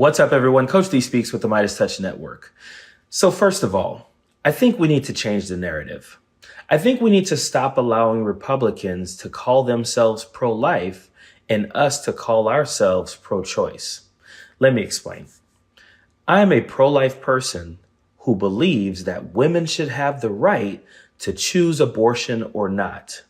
What's up, everyone? Coach D speaks with the MeidasTouch Network. So first of all, I think we need to change the narrative. I think we need to stop allowing Republicans to call themselves pro-life and us to call ourselves pro-choice. Let me explain. I am a pro-life person who believes that women should have the right to choose abortion or not.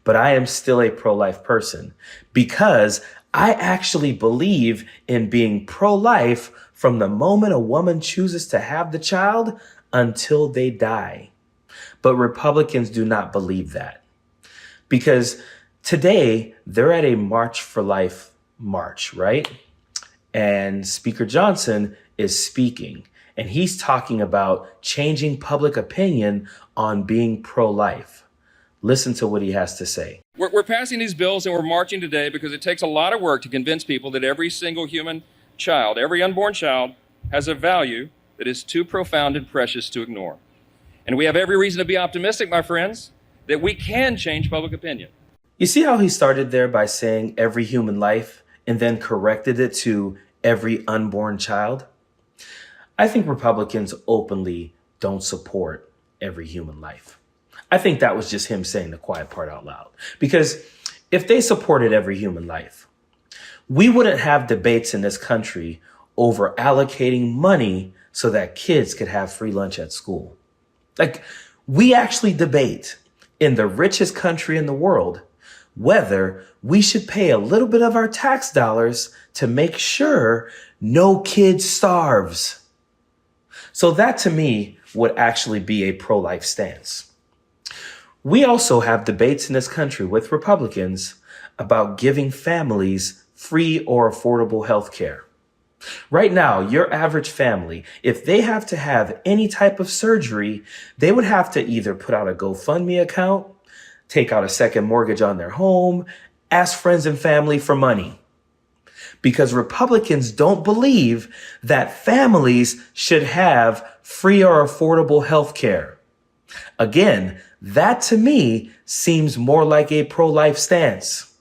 But I am still a pro-life person because I actually believe in being pro-life from the moment a woman chooses to have the child until they die. But Republicans do not believe that because today they're at a March for Life march, right? And Speaker Johnson is speaking and he's talking about changing public opinion on being pro-life. Listen to what he has to say. We're passing these bills and we're marching today because it takes a lot of work to convince people that every single human child, every unborn child, has a value that is too profound and precious to ignore. And we have every reason to be optimistic, my friends, that we can change public opinion. You see how he started there by saying every human life and then corrected it to every unborn child? I think Republicans openly don't support every human life. I think that was just him saying the quiet part out loud. Because if they supported every human life, we wouldn't have debates in this country over allocating money so that kids could have free lunch at school. Like, we actually debate in the richest country in the world whether we should pay a little bit of our tax dollars to make sure no kid starves. So that to me would actually be a pro-life stance. We also have debates in this country with Republicans about giving families free or affordable health care. Right now, your average family, if they have to have any type of surgery, they would have to either put out a GoFundMe account, take out a second mortgage on their home, ask friends and family for money. Because Republicans don't believe that families should have free or affordable health care. Again, that to me seems more like a pro-life stance.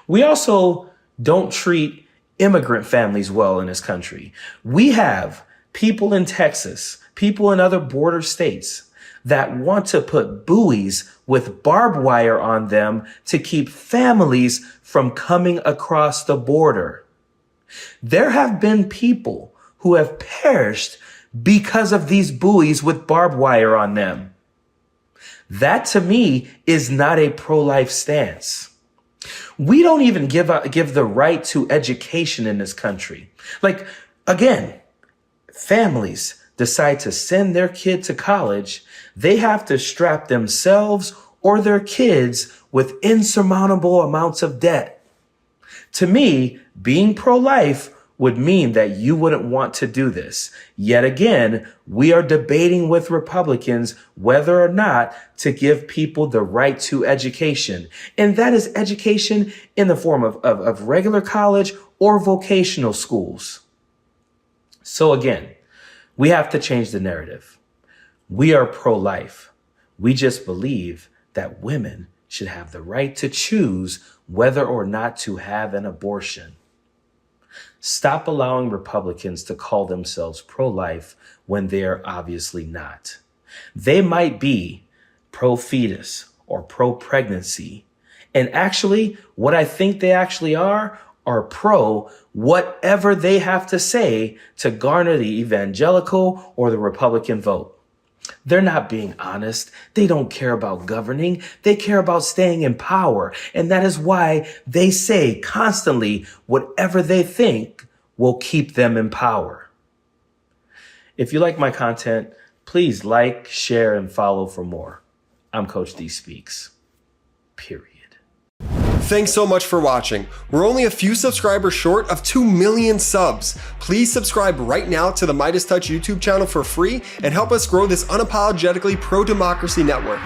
We also don't treat immigrant families well in this country. We have people in Texas, people in other border states that want to put buoys with barbed wire on them to keep families from coming across the border. There have been people who have perished because of these buoys with barbed wire on them. That to me is not a pro-life stance. We don't even give the right to education in this country. Like, again, families decide to send their kid to college, they have to strap themselves or their kids with insurmountable amounts of debt. To me, being pro-life would mean that you wouldn't want to do this. Yet again, we are debating with Republicans whether or not to give people the right to education. And that is education in the form of regular college or vocational schools. So again, we have to change the narrative. We are pro-life. We just believe that women should have the right to choose whether or not to have an abortion. Stop allowing Republicans to call themselves pro-life when they're obviously not. They might be pro-fetus or pro-pregnancy. And actually, what I think they actually are pro whatever they have to say to garner the evangelical or the Republican vote. They're not being honest. They don't care about governing. They care about staying in power. And that is why they say constantly whatever they think will keep them in power. If you like my content, please like, share, and follow for more. I'm Coach D Speaks. Period. Thanks so much for watching. We're only a few subscribers short of 2 million subs. Please subscribe right now to the MeidasTouch YouTube channel for free and help us grow this unapologetically pro-democracy network.